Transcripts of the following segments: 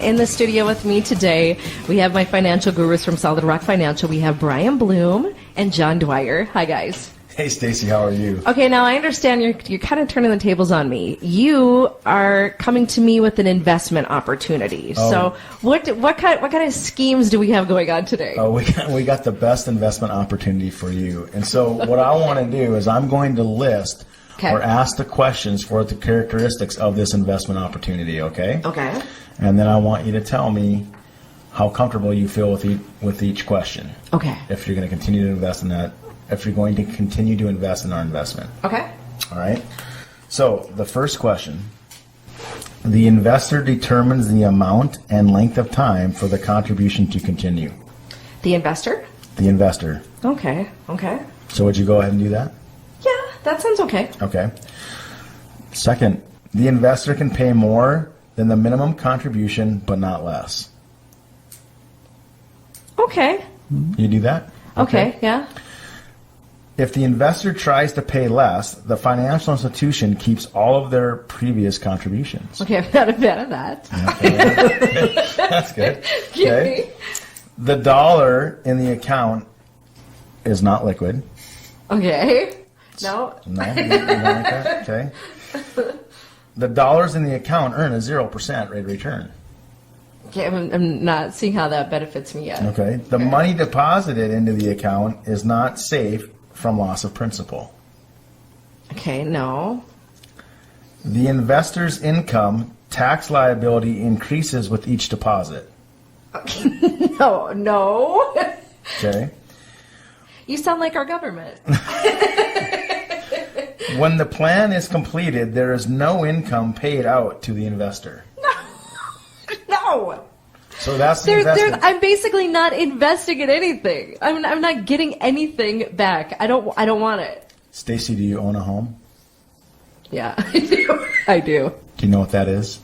In the studio with me today, we have my financial gurus from Solid Rock Financial. We have Brian Bloom and John Dwyer. Hi, guys. Hey, Stacy, how are you? Okay, now I understand you're kind of turning the tables on me. You are coming to me with an investment opportunity. Oh. So, what kind of schemes do we have going on today? Oh, we got the best investment opportunity for you. And so, what I want to do is I'm going to list or ask the questions for the characteristics of this investment opportunity. Okay. Okay. And then I want you to tell me how comfortable you feel with each question. Okay. If you're going to continue to invest in that, if you're going to continue to invest in our investment. Okay. All right. So the first question: the investor determines the amount and length of time for the contribution to continue. The investor? The investor. Okay. Okay. So would you go ahead and do that? Yeah, that sounds okay. Okay. Second, the investor can pay more than the minimum contribution, but not less. Okay. You do that? Okay. Yeah. If the investor tries to pay less, the financial institution keeps all of their previous contributions. Okay, I'm not a fan of that. Okay. That's good. Okay. The dollar in the account is not liquid. Okay. No. No, you don't like that? Okay. The dollars in the account earn a 0% rate of return. Okay, I'm not seeing how that benefits me yet. Okay. The money deposited into the account is not safe from loss of principal. Okay, no. The investor's income tax liability increases with each deposit. Okay. No. Okay. You sound like our government. When the plan is completed, there is no income paid out to the investor. No. So that's the investment. I'm basically not investing in anything. I'm not getting anything back. I don't want it. Stacy, do you own a home? Yeah, I do. I do. Do you know what that is?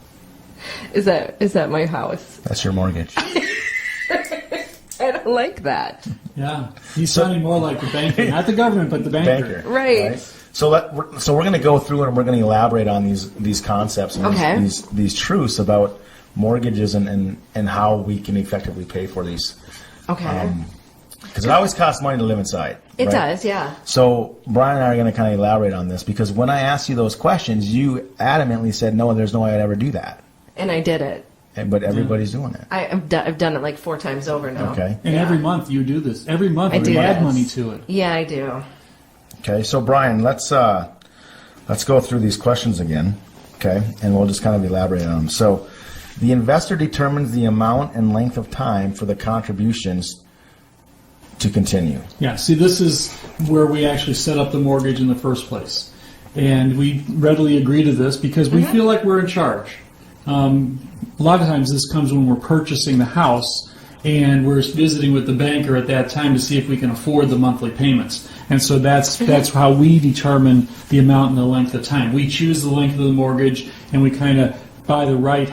Is that my house? That's your mortgage. I don't like that. Yeah, he's sounding more like the banker, not the government, but the banker. Right. So we're going to go through and we're going to elaborate on these concepts and these truths about mortgages and how we can effectively pay for these. Okay. Because it always costs money to live inside. It does, yeah. So Brian and I are going to kind of elaborate on this because when I asked you those questions, you adamantly said, no, there's no way I'd ever do that. And I did it. But everybody's doing it. I've done it like 4 times over now. Okay. And every month you do this. Every month you add money to it. Yeah, I do. Okay, so Brian, let's go through these questions again, okay, and we'll just kind of elaborate on them. So, the investor determines the amount and length of time for the contributions to continue. Yeah, see, this is where we actually set up the mortgage in the first place. And we readily agree to this because we feel like we're in charge. A lot of times this comes when we're purchasing the house and we're visiting with the banker at that time to see if we can afford the monthly payments. And so that's how we determine the amount and the length of time. We choose the length of the mortgage and we kind of buy the right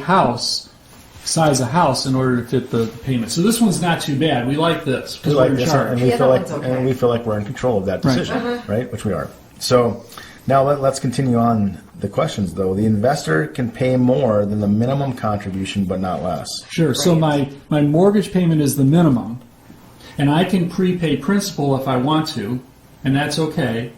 size of house in order to fit the payment. So this one's not too bad. We like this because we're in charge. And we feel like we're in control of that decision, right? Which we are. So now let's continue on the questions, though. The investor can pay more than the minimum contribution, but not less. Sure. Right. So my mortgage payment is the minimum, and I can prepay principal if I want to, and that's okay.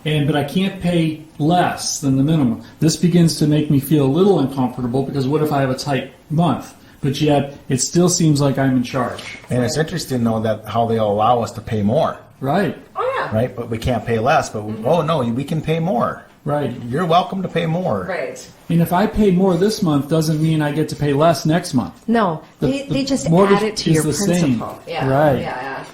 But I can't pay less than the minimum. This begins to make me feel a little uncomfortable because what if I have a tight month? But yet it still seems like I'm in charge. And it's interesting, though, that how they'll allow us to pay more. Right. Oh, yeah. Right? But we can't pay less. But, oh, no, we can pay more. Right. You're welcome to pay more. Right. And if I pay more this month, doesn't mean I get to pay less next month. No, they just add it to your principal. Same. Yeah. Right. Yeah.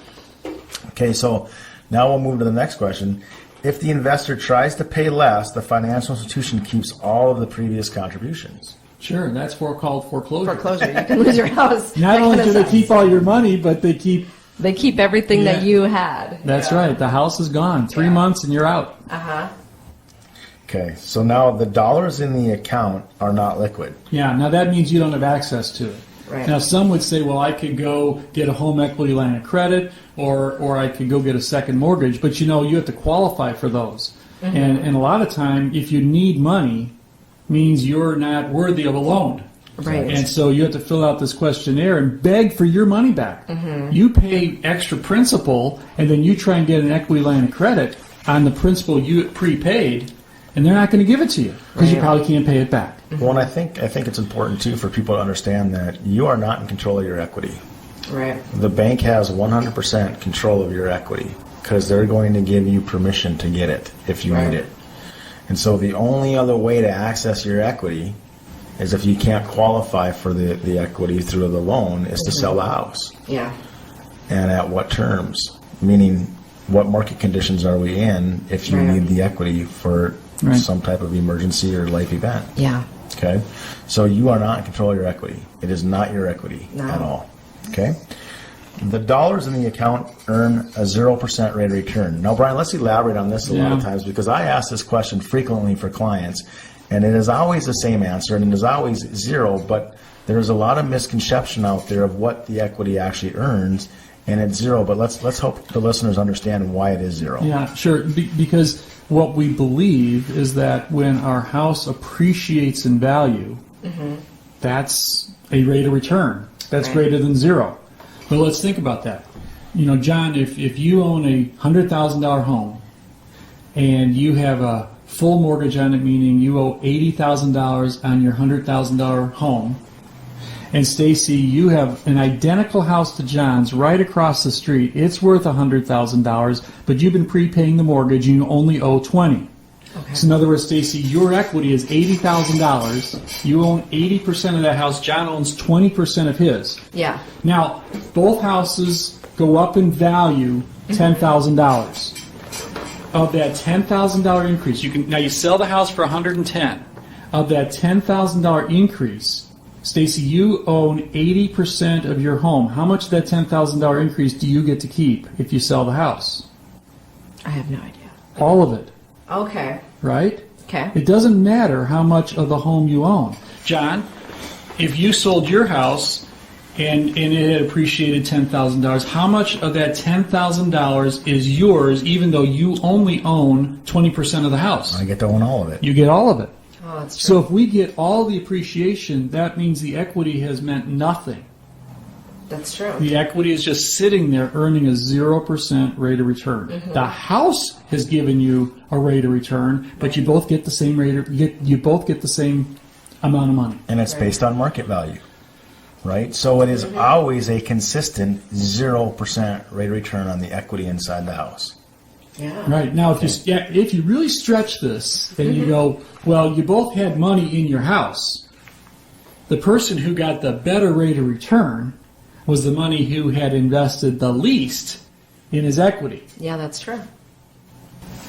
Okay, so now we'll move to the next question. If the investor tries to pay less, the financial institution keeps all of the previous contributions. Sure, that's called foreclosure. Foreclosure, you can lose your house. Not only do they keep all your money, but they keep everything that you had. That's right. The house is gone. 3 months and you're out. Okay, so now the dollars in the account are not liquid. Yeah, now that means you don't have access to it. Right. Now some would say, well, I could go get a home equity line of credit or I could go get a second mortgage, but you have to qualify for those. And a lot of time, if you need money, means you're not worthy of a loan. Right. And so you have to fill out this questionnaire and beg for your money back. You pay extra principal, and then you try and get an equity line of credit on the principal you prepaid, and they're not going to give it to you because you Right. probably can't pay it back. Well, and I think it's important too for people to understand that you are not in control of your equity. Right. The bank has 100% control of your equity because they're going to give you permission to get it if you Right. need it. And so the only other way to access your equity is if you can't qualify for the equity through the loan is to sell the house. Yeah. And at what terms? Meaning, what market conditions are we in if you Right. need the equity for Right. some type of emergency or life event? Yeah. Okay? So you are not in control of your equity. It is not your equity No. at all. Okay? The dollars in the account earn a 0% rate of return. Now, Brian, let's elaborate on this a lot of Yeah. times because I ask this question frequently for clients, and it is always the same answer, and it is always zero, but there's a lot of misconception out there of what the equity actually earns, and it's zero. But let's hope the listeners understand why it is zero. Yeah, sure. Because what we believe is that when our house appreciates in value, that's a rate of return. That's Right. greater than zero. But let's think about that. You know, John, if you own a $100,000 home and you have a full mortgage on it, meaning you owe $80,000 on your $100,000 home, and Stacy, you have an identical house to John's right across the street. It's worth $100,000, but you've been prepaying the mortgage and you only owe $20,000. Okay. So in other words, Stacy, your equity is $80,000. You own 80% of that house. John owns 20% of his. Yeah. Now, both houses go up in value $10,000. Of that $10,000 increase, you sell the house for $110,000. Of that $10,000 increase, Stacy, you own 80% of your home. How much of that $10,000 increase do you get to keep if you sell the house? I have no idea. All of it, Okay. right? Okay. It doesn't matter how much of the home you own. John, if you sold your house and it had appreciated $10,000, how much of that $10,000 is yours even though you only own 20% of the house? I get to own all of it. You get all of it. Oh, that's true. So if we get all the appreciation, that means the equity has meant nothing. That's true. The equity is just sitting there earning a 0% rate of return. The house has given you a rate of return, but you both get the same you both get the same amount of money. And it's based on market value, right? So it is always a consistent 0% rate of return on the equity inside the house. Yeah. Right. Now if you really stretch this and you go, well, you both had money in your house. The person who got the better rate of return was the money who had invested the least in his equity. Yeah, that's true.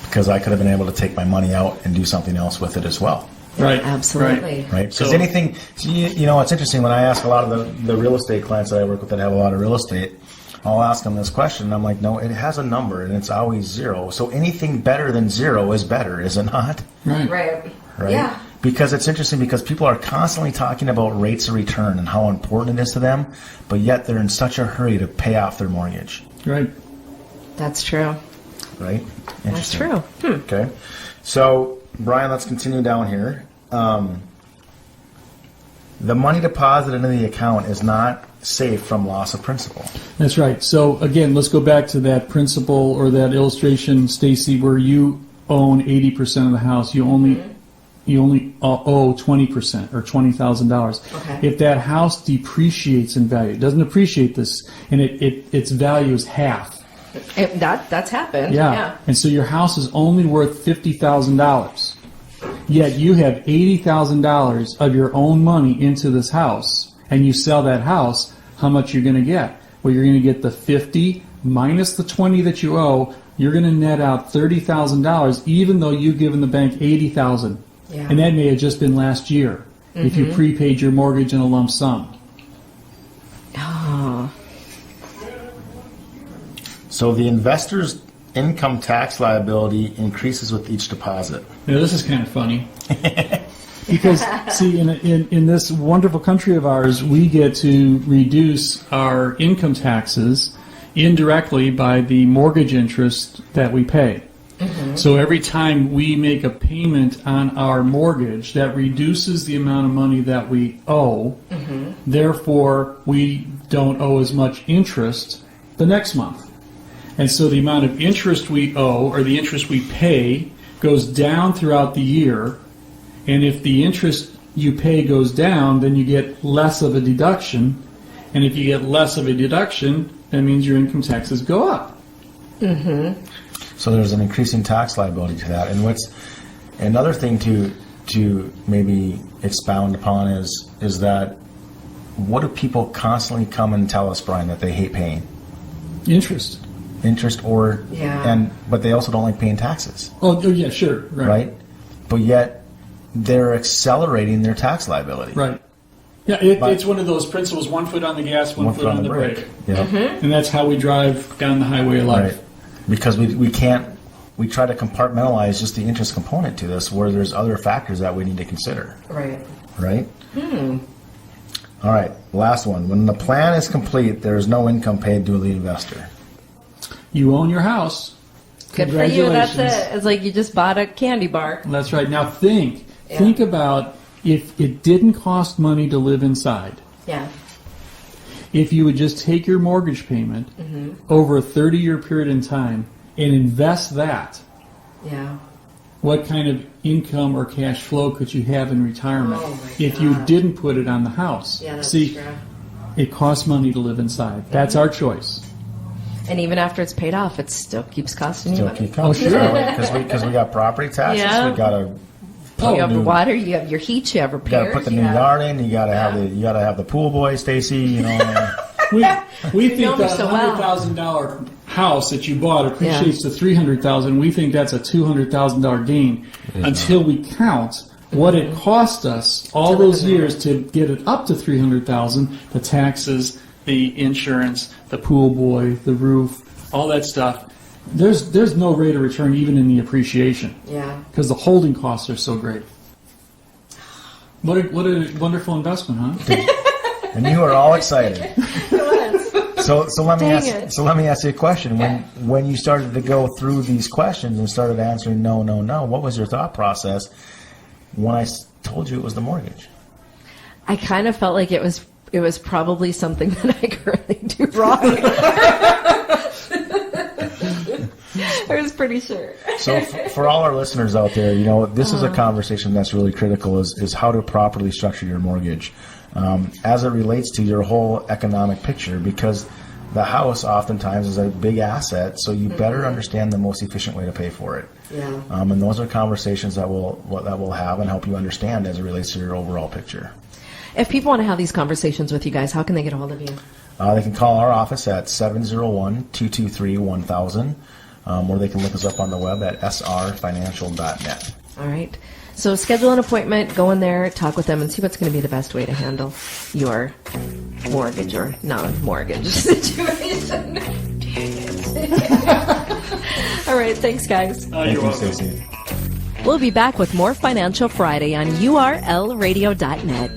Because I could have been able to take my money out and do something else with it as well. Right. Absolutely. Right? Because So- anything, you know, it's interesting when I ask a lot of the real estate clients that I work with that have a lot of real estate, I'll ask them this question, and I'm like, no, it has a number, and it's always zero. So anything better than zero is better, is it not? Right. Right. Right? Yeah. Because it's interesting because people are constantly talking about rates of return and how important it is to them, but yet they're in such a hurry to pay off their mortgage. Right. That's true. Right? That's Interesting. true. Okay. So, Brian, let's continue down here. The money deposited into the account is not safe from loss of principal. That's right. So again, let's go back to that principle or that illustration, Stacy, where you own 80% of the house. You only owe 20% or $20,000. Okay. If that house depreciates in value, it doesn't appreciate this, and its value is half. That's happened. Yeah. And so your house is only worth $50,000. Yet you have $80,000 of your own money into this house, and you sell that house, how much you're going to get? Well, you're going to get the 50 minus the 20 that you owe. You're going to net out $30,000, even though you've given the bank $80,000. Yeah. And that may have just been last year if you prepaid your mortgage in a lump sum. Oh. So the investor's income tax liability increases with each deposit. Now, this is kind of funny. Because, see, in this wonderful country of ours, we get to reduce our income taxes indirectly by the mortgage interest that we pay. So every time we make a payment on our mortgage, that reduces the amount of money that we owe. Therefore, we don't owe as much interest the next month. And so the amount of interest we owe, or the interest we pay, goes down throughout the year. And if the interest you pay goes down, then you get less of a deduction. And if you get less of a deduction, that means your income taxes go up. So there's an increasing tax liability to that. And what's another thing to maybe expound upon is that what do people constantly come and tell us, Brian, that they hate paying? Interest. Or Yeah. but they also don't like paying taxes, Oh, yeah, sure. right? But yet they're accelerating their tax liability. Right. Yeah, it's one of those principles: 1 foot on the gas, one foot on the brake. Yeah. And that's how we drive down the highway of life. Right. Because we try to compartmentalize just the interest component to this, where there's other factors that we need to consider. Right. Right? All right, last one. When the plan is complete, there is no income paid to the investor. You own your house. Good for you. That's Congratulations. it. It's like you just bought a candy bar. That's right. Now think about if it didn't cost money to live inside. Yeah. If you would just take your mortgage payment over a 30-year period in time and invest that, Yeah. what kind of income or cash flow could you have in retirement Oh, my if you God. didn't put it on the house? Yeah, that's See, true. it costs money to live inside. That's our choice. And even after it's paid off, it still keeps costing you Still money. keep coming. Oh, sure. Because we got property taxes. Yeah. We got to You have new- the water, you have your heat, you have got to repairs. put the you new have- yard in. You got to have the pool boy, Stacy. You know. We know think me that so well. $100,000 house that you bought appreciates to $300,000. We think that's a $200,000 gain until we count what it cost us all To live those in there. years to get it up to $300,000. The taxes, the insurance, the pool boy, the roof, all that stuff. There's no rate of return even in the appreciation Yeah. because the holding costs are so great. What a wonderful investment, huh? And you are all excited. So let me Dang ask. it. So let me ask you a question. When you started to go through these questions and started answering no, what was your thought process when I told you it was the mortgage? I kind of felt like it was probably something that I currently do wrong. I was pretty sure. So for all our listeners out there, you know, this is a conversation that's really critical: is how to properly structure your mortgage as it relates to your whole economic picture, because the house oftentimes is a big asset, so you better understand the most efficient way to pay for it. Yeah. And those are conversations that we'll have and help you understand as it relates to your overall picture. If people want to have these conversations with you guys, how can they get a hold of you? They can call our office at 701-223-1000, or they can look us up on the web at srfinancial.net. All right. So schedule an appointment, go in there, talk with them, and see what's going to be the best way to handle your mortgage or non-mortgage situation. All right. Thanks, guys. Thank you, Stacey. We'll be back with more Financial Friday on urlradio.net.